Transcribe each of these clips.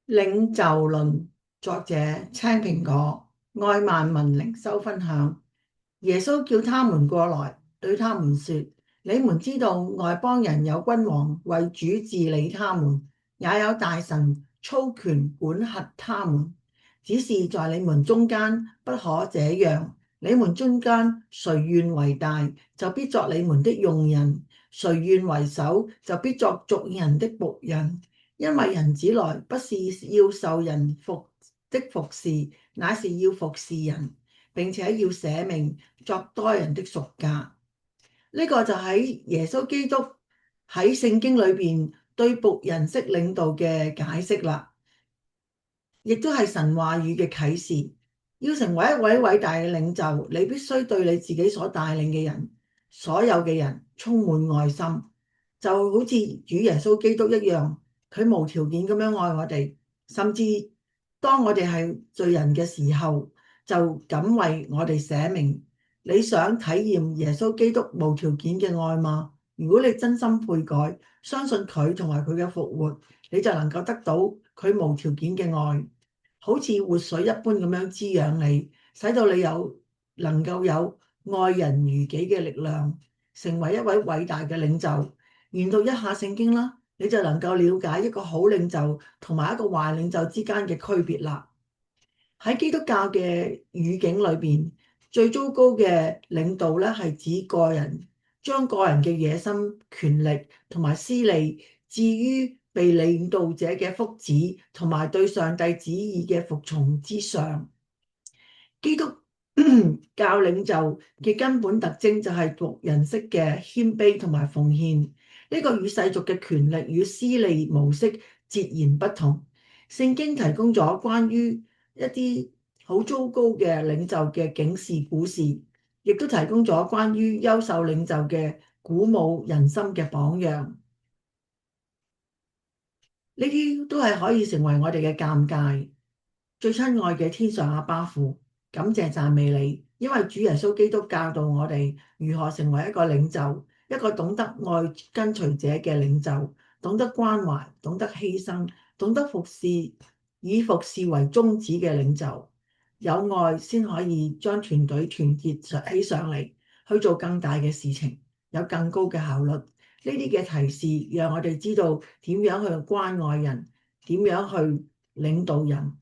領袖論，作者青蘋果，愛萬民靈修分享。耶穌叫他們過來，對他們說：你們知道外邦人有君王為主治理他們，也有大臣操權管轄他們。只是在你們中間不可這樣。你們中間誰願為大，就必作你們的用人；誰願為首，就必作族人的僕人。因為人子來不是要受人服侍，乃是要服侍人，並且要捨命作多人的贖價。呢個就喺耶穌基督喺聖經裏邊對僕人式領導嘅解釋啦，亦都係神話語嘅啟示。要成為一位偉大嘅領袖，你必須對你自己所帶領嘅人，所有嘅人充滿愛心，就好似主耶穌基督一樣。佢無條件咁樣愛我哋，甚至當我哋係罪人嘅時候，就敢為我哋捨命。你想體驗耶穌基督無條件嘅愛嗎？如果你真心悔改，相信佢同埋佢嘅復活，你就能夠得到佢無條件嘅愛，好似活水一般咁樣滋養你，使到你能夠有愛人如己嘅力量，成為一位偉大嘅領袖。研讀一下聖經啦，你就能夠了解一個好領袖同埋一個壞領袖之間嘅區別啦。喺基督教嘅語境裏邊，最糟糕嘅領導咧係指個人將個人嘅野心、權力同埋私利置於被領導者嘅福祉同埋對上帝旨意嘅服從之上。基督教領袖嘅根本特徵就係僕人式嘅謙卑同埋奉獻。呢個與世俗嘅權力與私利模式截然不同。聖經提供咗關於一啲好糟糕嘅領袖嘅警示故事，亦都提供咗關於優秀領袖嘅鼓舞人心嘅榜樣。呢啲都係可以成為我哋嘅鑑戒。最親愛嘅天上阿爸父，感謝讚美你，因為主耶穌基督教導我哋如何成為一個領袖，一個懂得愛跟隨者嘅領袖，懂得關懷，懂得犧牲，懂得服侍，以服侍為宗旨嘅領袖。有愛先可以將團隊團結起上嚟，去做更大嘅事情，有更高嘅效率。呢啲嘅提示讓我哋知道點樣去關愛人，點樣去領導人。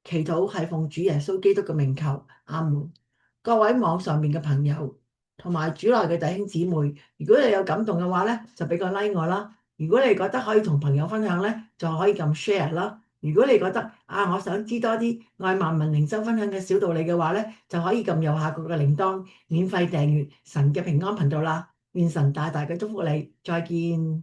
祈禱係奉主耶穌基督嘅名求，阿門。各位網上面嘅朋友同埋主內嘅弟兄姊妹，如果你有感動嘅話咧，就俾個 like 我啦。如果你覺得可以同朋友分享咧，就可以撳 share 啦。如果你覺得我想知多啲愛萬民靈修分享嘅小道理嘅話咧，就可以撳右下角嘅鈴鐺，免費訂閱神嘅平安頻道啦。願神大大嘅祝福你，再見。